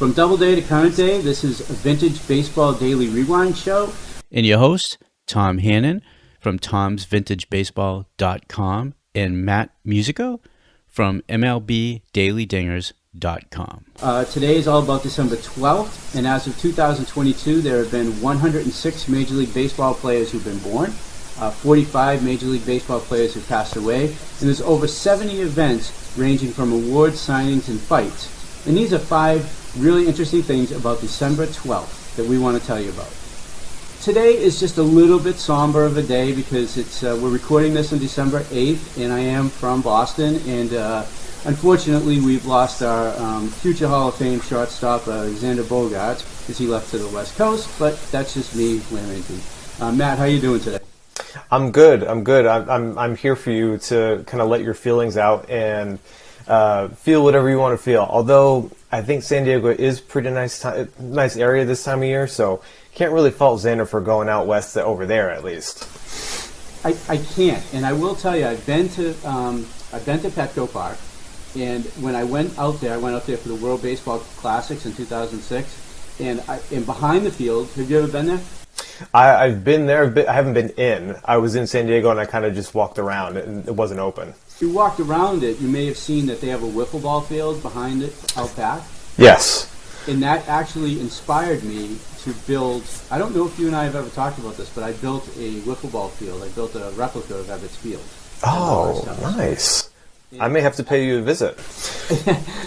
From Doubleday to Current Day, this is a Vintage Baseball Daily Rewind show. And your host, Tom Hannon from tomsvintagebaseball.com and Matt Musico from MLBDailyDingers.com. Today is all about December 12th, and as of 2022, there have been 106 Major League Baseball players who've been born, 45 Major League Baseball players who passed away, and there's over 70 events ranging from awards, signings, and fights. And these are 5 really interesting things about December 12th that we want to tell you about. Today is just a little bit somber of a day because we're recording this on December 8th, and I am from Boston, and unfortunately we've lost our future Hall of Fame shortstop, Alexander Bogaerts, as he left to the West Coast, but that's just me lamenting. Matt, how are you doing today? I'm good. I'm here for you to kind of let your feelings out and feel whatever you want to feel. Although I think San Diego is pretty nice area this time of year, so can't really fault Xander for going out west over there at least. I can't, and I will tell you, I've been to Petco Park, and when I went out there for the World Baseball Classics in 2006, and behind the field. Have you ever been there? I've been there, but I haven't been in. I was in San Diego, and I kind of just walked around, and it wasn't open. If you walked around it, you may have seen that they have a wiffle ball field behind it out back. Yes. And that actually inspired me to build, I don't know if you and I have ever talked about this, but I built a wiffle ball field. I built a replica of Ebbets Field. Oh, nice. I may have to pay you a visit.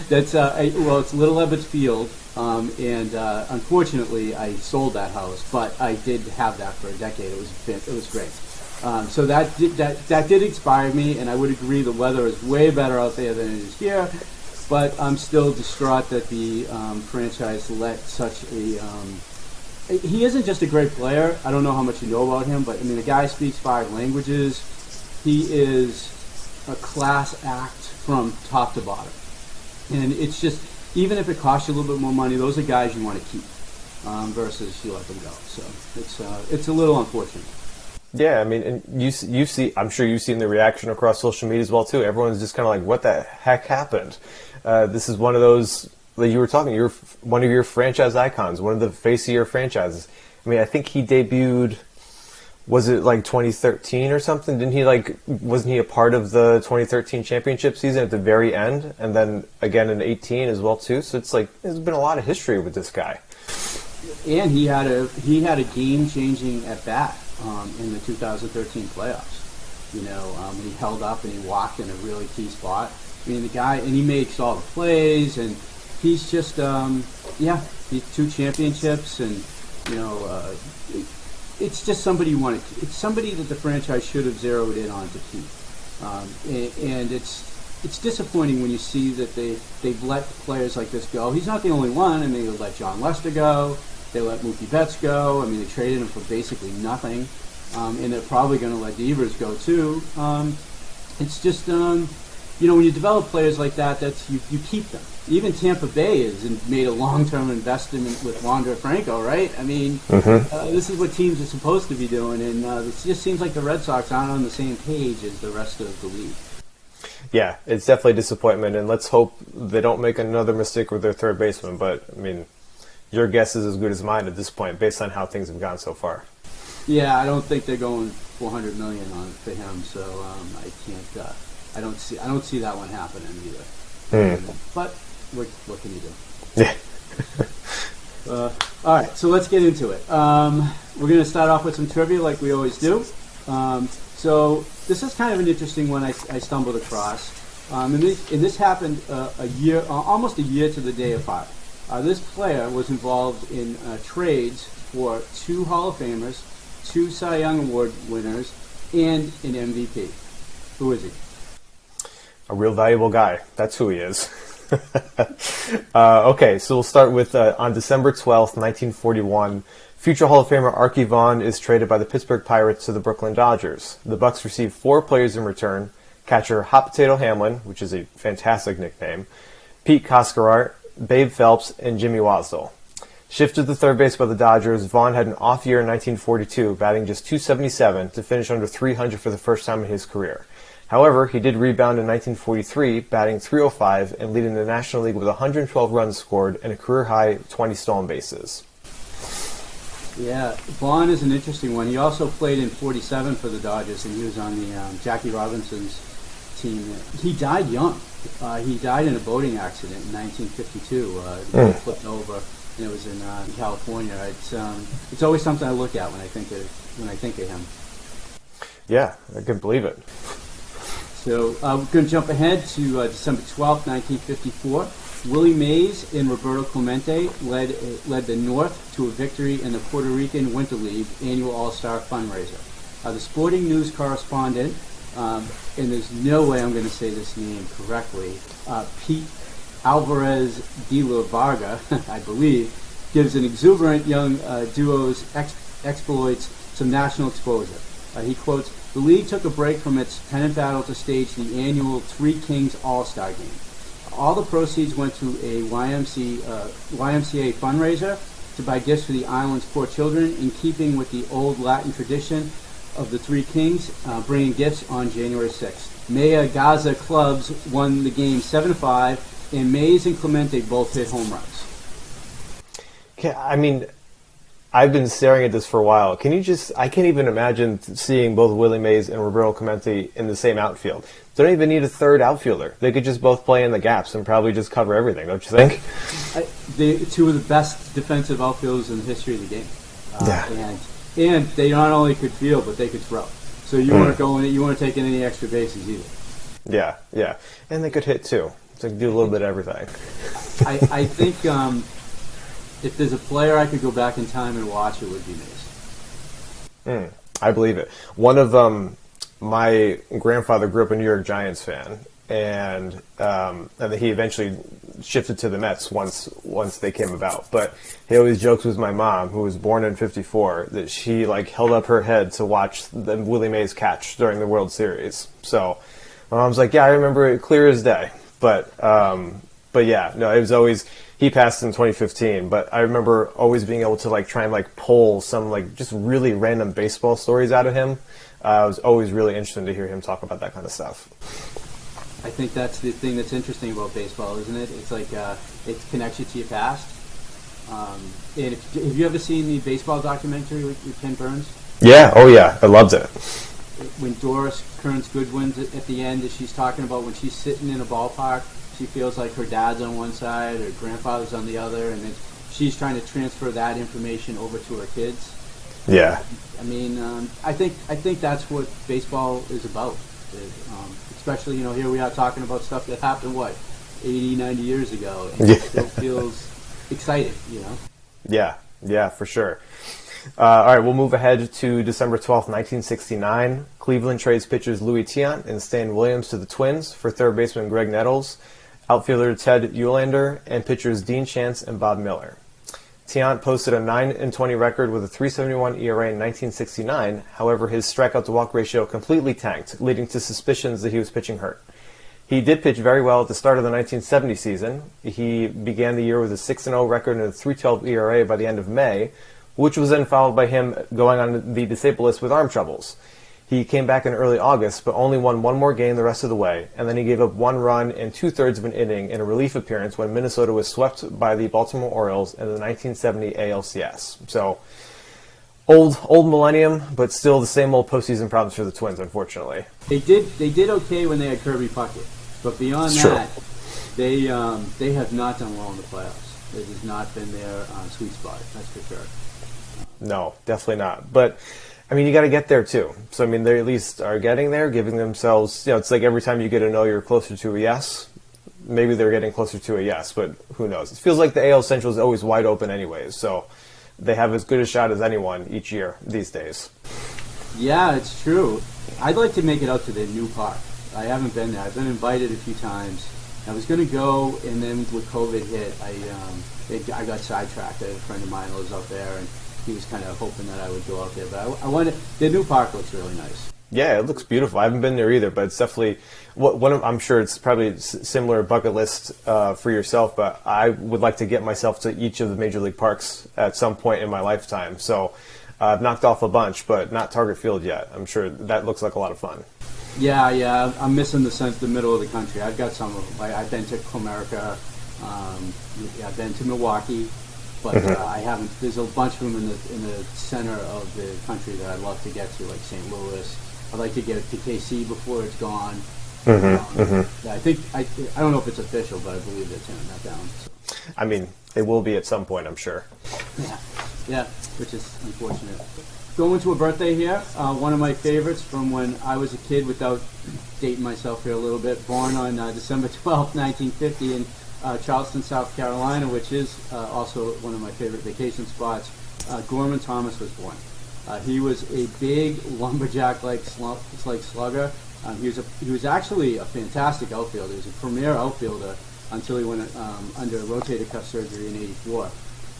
It's Little Ebbets Field, and unfortunately I sold that house, but I did have that for a decade. It was great. So that did inspire me, and I would agree the weather is way better out there than it is here, but I'm still distraught that the franchise let such a... he isn't just a great player. I don't know how much you know about him, but I mean, the guy speaks 5 languages. He is a class act from top to bottom. And it's just, even if it costs you a little bit more money, those are guys you want to keep versus you let them go. So it's a little unfortunate. Yeah, I mean, and you see, I'm sure you've seen the reaction across social media as well too. Everyone's just kind of like, "What the heck happened?" This is one of those that you were talking. You're one of your franchise icons, one of the face of your franchises. I mean, I think he debuted. Was it like 2013 or something? Wasn't he a part of the 2013 championship season at the very end, and then again in 18 as well too? So it's like there's been a lot of history with this guy. And he had a game-changing at bat in the 2013 playoffs. You know, when he held up and he walked in a really key spot. I mean, the guy, and he makes all the plays, and he's just he's 2 championships, and you know. It's just somebody you want to keep. It's somebody that the franchise should have zeroed in on to keep. And it's disappointing when you see that they've let players like this go. He's not the only one. I mean, they let John Lester go. They let Mookie Betts go. I mean, they traded him for basically nothing. And they're probably going to let Devers go too. It's just, when you develop players like that, you keep them. Even Tampa Bay has made a long-term investment with Wander Franco, right? I mean, this is what teams are supposed to be doing, and it just seems like the Red Sox aren't on the same page as the rest of the league. Yeah, it's definitely a disappointment, and let's hope they don't make another mistake with their third baseman. But, I mean, your guess is as good as mine at this point, based on how things have gone so far. Yeah, I don't think they're going $400 million on it for him, so I can't. I don't see that one happening either. But what can you do? Yeah. All right, so let's get into it. We're going to start off with some trivia like we always do. So this is kind of an interesting one I stumbled across. And this happened almost a year to the day apart. This player was involved in trades for 2 Hall of Famers, 2 Cy Young Award winners, and an MVP. Who is he? A real valuable guy. That's who he is. Okay, so we'll start with on December 12th, 1941, future Hall of Famer Arky Vaughan is traded by the Pittsburgh Pirates to the Brooklyn Dodgers. The Bucs received 4 players in return: catcher Hot Potato Hamlin, which is a fantastic nickname, Pete Coscarart, Babe Phelps, and Jimmy Wasdell. Shifted to third base by the Dodgers, Vaughan had an off year in 1942, batting just .277 to finish under .300 for the first time in his career. However, he did rebound in 1943, batting .305 and leading the National League with 112 runs scored and a career-high 20 stolen bases. Yeah, Vaughan is an interesting one. He also played in '47 for the Dodgers, and he was on the Jackie Robinson's team. He died young. He died in a boating accident in 1952. The boat flipped over, and it was in California. It's always something I look at when I think of him. Yeah, I can believe it. So we're going to jump ahead to December 12th, 1954. Willie Mays and Roberto Clemente led the North to a victory in the Puerto Rican Winter League annual All-Star fundraiser. The Sporting News correspondent, and there's no way I'm going to say this name correctly, Pete Alvarez de la Vega, I believe, gives an exuberant young duo's exploits some national exposure. He quotes, "The league took a break from its pennant battle to stage the annual Three Kings All-Star Game. All the proceeds went to a YMCA fundraiser to buy gifts for the island's poor children, in keeping with the old Latin tradition of the Three Kings bringing gifts on January 6th. Mayaguez clubs won the game 7-5, and Mays and Clemente both hit home runs." I mean, I've been staring at this for a while. I can't even imagine seeing both Willie Mays and Roberto Clemente in the same outfield. They don't even need a third outfielder. They could just both play in the gaps and probably just cover everything, don't you think? They're two of the best defensive outfielders in the history of the game. Yeah. And they not only could field, but they could throw. So you weren't taking any extra bases either. Yeah. And they could hit too. So they could do a little bit of everything. I think if there's a player I could go back in time and watch, it would be Mays. I believe it. One of my grandfather grew up a New York Giants fan, and then he eventually shifted to the Mets once they came about. But he always jokes with my mom, who was born in '54, that she held up her head to watch the Willie Mays catch during the World Series. So my mom's like, "Yeah, I remember it clear as day." But yeah, no, it was always. He passed in 2015, but I remember always being able to try and pull some just really random baseball stories out of him. It was always really interesting to hear him talk about that kind of stuff. I think that's the thing that's interesting about baseball, isn't it? It's it connects you to your past. And have you ever seen the baseball documentary with Ken Burns? Yeah, oh yeah, I loved it. When Doris Kearns Goodwin's at the end, she's talking about when she's sitting in a ballpark, she feels like her dad's on one side, her grandfather's on the other, and then she's trying to transfer that information over to her kids. Yeah. I mean, I think that's what baseball is about. Especially, here we are talking about stuff that happened, 80, 90 years ago, and it still feels exciting, Yeah, for sure. All right, we'll move ahead to December 12th, 1969. Cleveland trades pitchers Louis Tiant and Stan Williams to the Twins for third baseman Greg Nettles, outfielder Ted Eulander, and pitchers Dean Chance and Bob Miller. Tiant posted a 9-20 record with a .371 ERA in 1969. However, his strikeout-to-walk ratio completely tanked, leading to suspicions that he was pitching hurt. He did pitch very well at the start of the 1970 season. He began the year with a 6-0 record and a .312 ERA by the end of May, which was then followed by him going on the disabled list with arm troubles. He came back in early August, but only won one more game the rest of the way, and then he gave up 1 run and 2/3 of an inning in a relief appearance when Minnesota was swept by the Baltimore Orioles in the 1970 ALCS. So, old millennium, but still the same old postseason problems for the Twins, unfortunately. They did okay when they had Kirby Puckett, but beyond that, they have not done well in the playoffs. It has not been their sweet spot, that's for sure. No, definitely not. But I mean, you got to get there too. So I mean, they at least are getting there, giving themselves. It's like every time you get a no, you're closer to a yes. Maybe they're getting closer to a yes, but who knows? It feels like the AL Central is always wide open, anyways. So they have as good a shot as anyone each year these days. Yeah, it's true. I'd like to make it out to the new park. I haven't been there. I've been invited a few times. I was going to go, and then with COVID hit, I got sidetracked. I had a friend of mine who lives out there, and he was kind of hoping that I would go out there. But I wanted. The new park looks really nice. Yeah, it looks beautiful. I haven't been there either, but it's definitely I'm sure it's probably similar bucket list for yourself. But I would like to get myself to each of the major league parks at some point in my lifetime. So I've knocked off a bunch, but not Target Field yet. I'm sure that looks like a lot of fun. Yeah, I'm missing the middle of the country. I've got some of them. I've been to Comerica, I've been to Milwaukee, but I haven't. There's a bunch of them in the center of the country that I'd love to get to, like St. Louis. I'd like to get to KC before it's gone. Yeah, I don't know if it's official, but I believe they're tearing that down. So. I mean, it will be at some point, I'm sure. Yeah, which is unfortunate. Going to a birthday here, one of my favorites from when I was a kid, without dating myself here a little bit, born on December 12th, 1950 in Charleston, South Carolina, which is also one of my favorite vacation spots. Gorman Thomas was born. He was a big lumberjack-like slugger. He was actually a fantastic outfielder. He was a premier outfielder until he went under rotator cuff surgery in '84.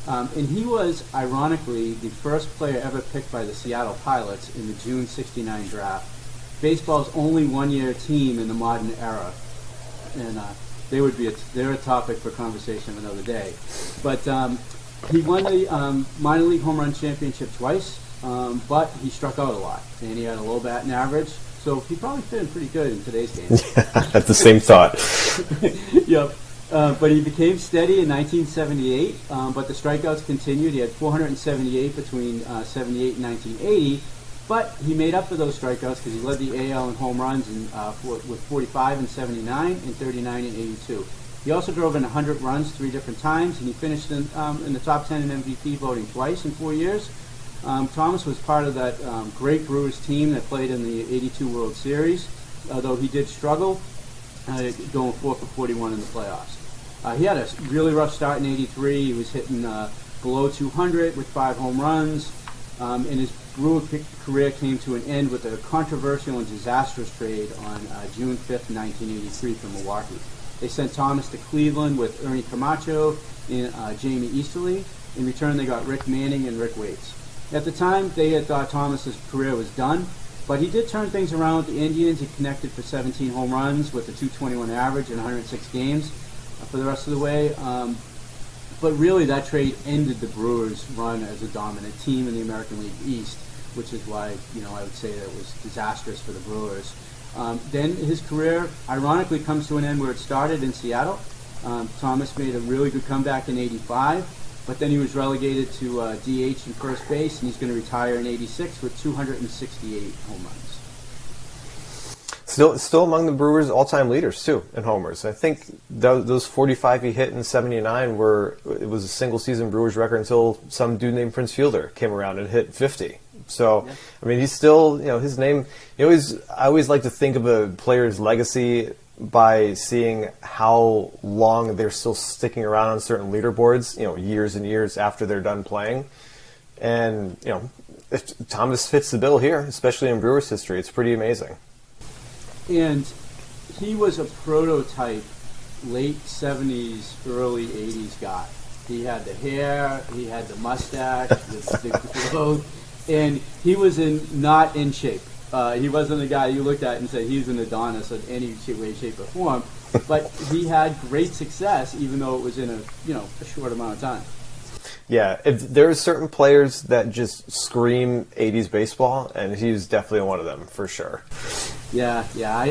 And he was, ironically, the first player ever picked by the Seattle Pilots in the June '69 draft. Baseball's only one-year team in the modern era, and they're a topic for conversation another day. But he won the minor league home run championship twice, but he struck out a lot, and he had a low batting average. So he probably fit in pretty good in today's game. That's the same thought. Yep. But he became steady in 1978, but the strikeouts continued. He had 478 between 78 and 1980, but he made up for those strikeouts because he led the AL in home runs with 45 in 79 and 39 in 82. He also drove in 100 runs 3 different times, and he finished in the top 10 in MVP voting twice in 4 years. Thomas was part of that great Brewers team that played in the '82 World Series, although he did struggle going 4 for 41 in the playoffs. He had a really rough start in '83. He was hitting below 200 with 5 home runs, and his Brewer career came to an end with a controversial and disastrous trade on June 5th, 1983 from Milwaukee. They sent Thomas to Cleveland with Ernie Camacho and Jamie Easterly. In return, they got Rick Manning and Rick Waits. At the time, they had thought Thomas's career was done, but he did turn things around with the Indians. He connected for 17 home runs with a .221 average in 106 games for the rest of the way. But really, that trade ended the Brewers' run as a dominant team in the American League East, which is why I would say that it was disastrous for the Brewers. Then his career, ironically, comes to an end where it started in Seattle. Thomas made a really good comeback in '85. But then he was relegated to DH and first base, and he's going to retire in '86 with 268 home runs. Still among the Brewers' all-time leaders too in homers. I think those 45 he hit in '79 it was a single-season Brewers record until some dude named Prince Fielder came around and hit 50. So yeah. I mean, he's still his name. I always like to think of a player's legacy by seeing how long they're still sticking around on certain leaderboards, years and years after they're done playing. And, if Thomas fits the bill here, especially in Brewers history. It's pretty amazing. And he was a prototype late 70s, early 80s guy. He had the hair, he had the mustache, the clothes, and he was not in shape. He wasn't a guy you looked at and said he's an Adonis in any way, shape, or form. But he had great success, even though it was in a short amount of time. Yeah, there are certain players that just scream 80s baseball, and he's definitely one of them, for sure. Yeah,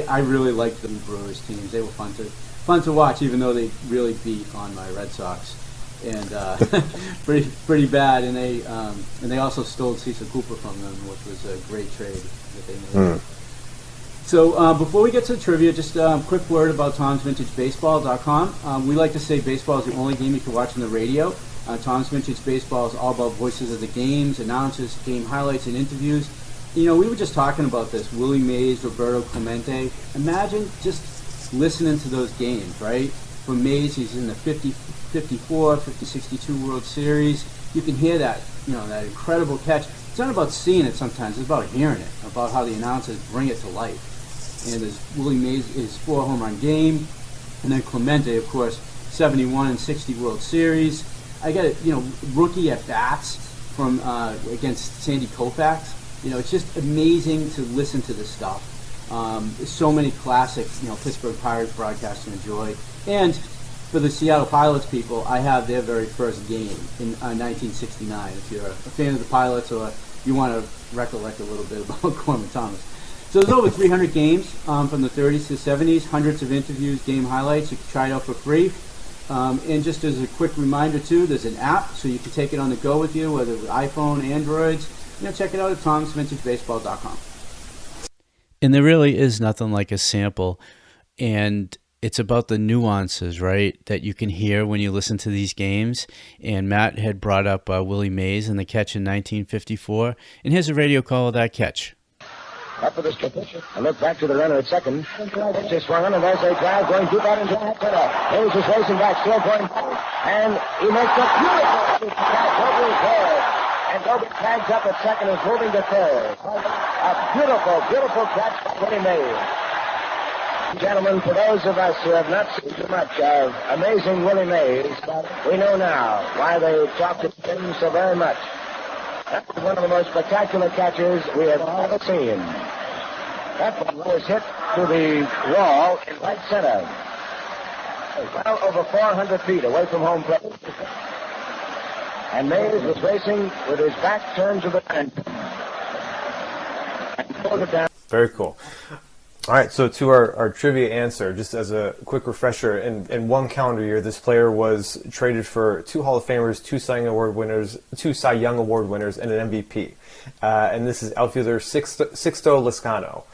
I really liked the Brewers teams. They were fun to watch, even though they really beat on my Red Sox. And pretty bad, and they also stole Cecil Cooper from them, which was a great trade that they made. So before we get to the trivia, just a quick word about Tom'sVintageBaseball.com. We like to say baseball is the only game you can watch on the radio. Tom's Vintage Baseball is all about voices of the games, announcers, game highlights, and interviews. We were just talking about this, Willie Mays, Roberto Clemente. Imagine just listening to those games, right? For Mays, he's in the 54, 62 World Series. You can hear that, that incredible catch. It's not about seeing it sometimes, it's about hearing it, about how the announcers bring it to life. And there's Willie Mays, his 4 home run game, and then Clemente, of course, 71 and 60 World Series. I got rookie at bats from against Sandy Koufax. It's just amazing to listen to this stuff. There's so many classic, Pittsburgh Pirates broadcasts to enjoy. And for the Seattle Pilots people, I have their very first game in 1969. If you're a fan of the Pilots or you want to recollect a little bit about Gorman Thomas. So there's over 300 games from the 30s to 70s, hundreds of interviews, game highlights. You can try it out for free. And just as a quick reminder, too, there's an app, so you can take it on the go with you, whether it's iPhone, Androids. Check it out at tomsvintagebaseball.com. And there really is nothing like a sample. And it's about the nuances, right, that you can hear when you listen to these games. And Matt had brought up Willie Mays and the catch in 1954. And here's a radio call of that catch. Up for the strip. A look back to the runner at second. Pitch is swung on, and there's a drive going deep out into left center. Hayes is racing back, still going back. And he makes a beautiful catch over his head. And Dobie tags up at second and is moving to third. A beautiful, beautiful catch by Willie Mays. Gentlemen, for those of us who have not seen too much of amazing Willie Mays, we know now why they talked to him so very much. That was one of the most spectacular catches we have ever seen. That one was hit to the wall in right center. Well over 400 feet away from home plate. And Mays was racing with his back turned to the fence. And pulled it down. Very cool. All right, so to our trivia answer, just as a quick refresher, in one calendar year, this player was traded for 2 Hall of Famers, 2 Cy Young Award winners, and an MVP. And this is outfielder Sixto Lizcano.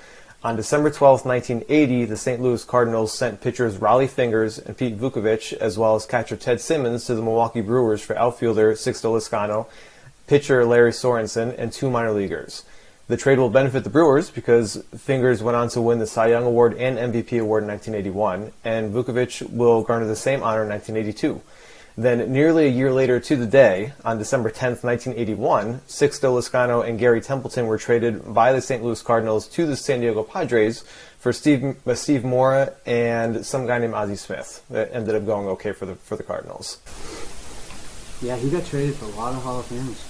On December 12th, 1980, the St. Louis Cardinals sent pitchers Raleigh Fingers and Pete Vukovich, as well as catcher Ted Simmons, to the Milwaukee Brewers for outfielder Sixto Lizcano, pitcher Larry Sorensen, and 2 minor leaguers. The trade will benefit the Brewers because Fingers went on to win the Cy Young Award and MVP Award in 1981, and Vukovich will garner the same honor in 1982. Then, nearly a year later to the day, on December 10th, 1981, Sixto Lizcano and Gary Templeton were traded by the St. Louis Cardinals to the San Diego Padres for Steve Mora and some guy named Ozzie Smith. That ended up going okay for the Cardinals. Yeah, he got traded for a lot of Hall of Famers.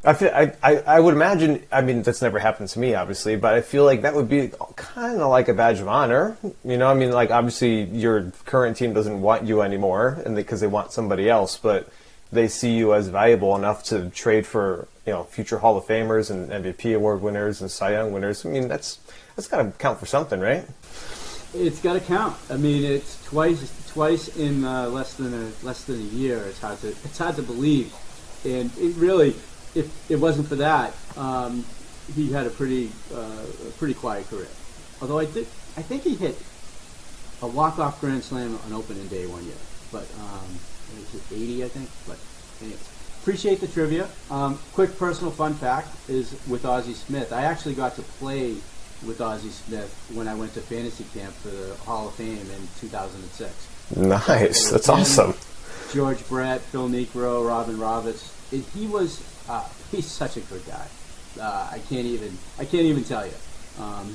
I would imagine, I mean, that's never happened to me, obviously, but I feel like that would be kind of like a badge of honor. You know, I mean, like, obviously, your current team doesn't want you anymore and because they want somebody else, but they see you as valuable enough to trade for, future Hall of Famers and MVP award winners and Cy Young winners. I mean, that's got to count for something, right? It's got to count. I mean, it's twice in less than a year. It's hard to believe. And it really, if it wasn't for that, he had a pretty quiet career. Although I think he hit a walk-off grand slam on opening day one year, but it was 80, I think. But anyways, appreciate the trivia. Quick personal fun fact is with Ozzie Smith. I actually got to play with Ozzie Smith when I went to fantasy camp for the Hall of Fame in 2006. Nice, that's awesome. George Brett, Phil Necro, Robin Roberts. He's such a good guy. I can't even tell you.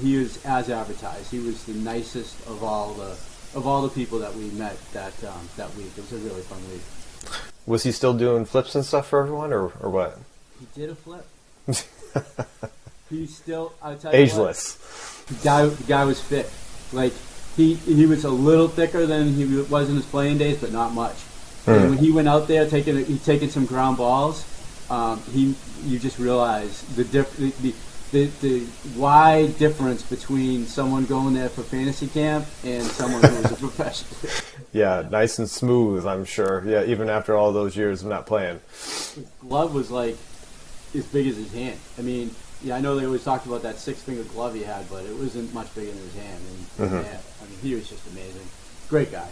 He was as advertised. He was the nicest of all the people that we met that week. It was a really fun week. Was he still doing flips and stuff for everyone, or what? He did a flip. He's still, I'll tell you ageless. What, the guy was fit. Like he was a little thicker than he was in his playing days, but not much. And when he went out there taking some ground balls, you just realize the wide difference between someone going there for fantasy camp and someone who was a professional. Yeah, nice and smooth, I'm sure. Yeah, even after all those years of not playing. His glove was like as big as his hand. I mean, yeah, I know they always talked about that 6-finger glove he had, but it wasn't much bigger than his hand. And yeah, I mean, he was just amazing. Great guy.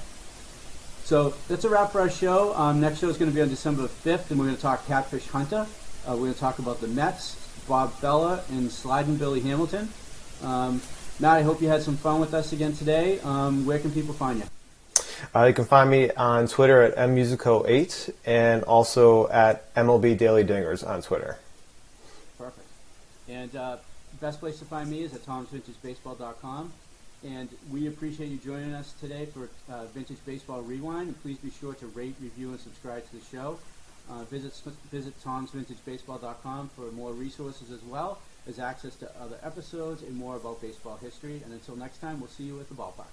So that's a wrap for our show. Next show is going to be on December 5th, and we're going to talk Catfish Hunter. We're going to talk about the Mets, Bob Feller, and Sliding Billy Hamilton. Matt, I hope you had some fun with us again today. Where can people find you? You can find me on Twitter at mmusico8 and also at MLB Daily Dingers on Twitter. Perfect. And best place to find me is at tomsvintagebaseball.com. And we appreciate you joining us today for Vintage Baseball Rewind. And please be sure to rate, review, and subscribe to the show. Visit tomsvintagebaseball.com for more resources as well as access to other episodes and more about baseball history. And until next time, we'll see you at the ballpark.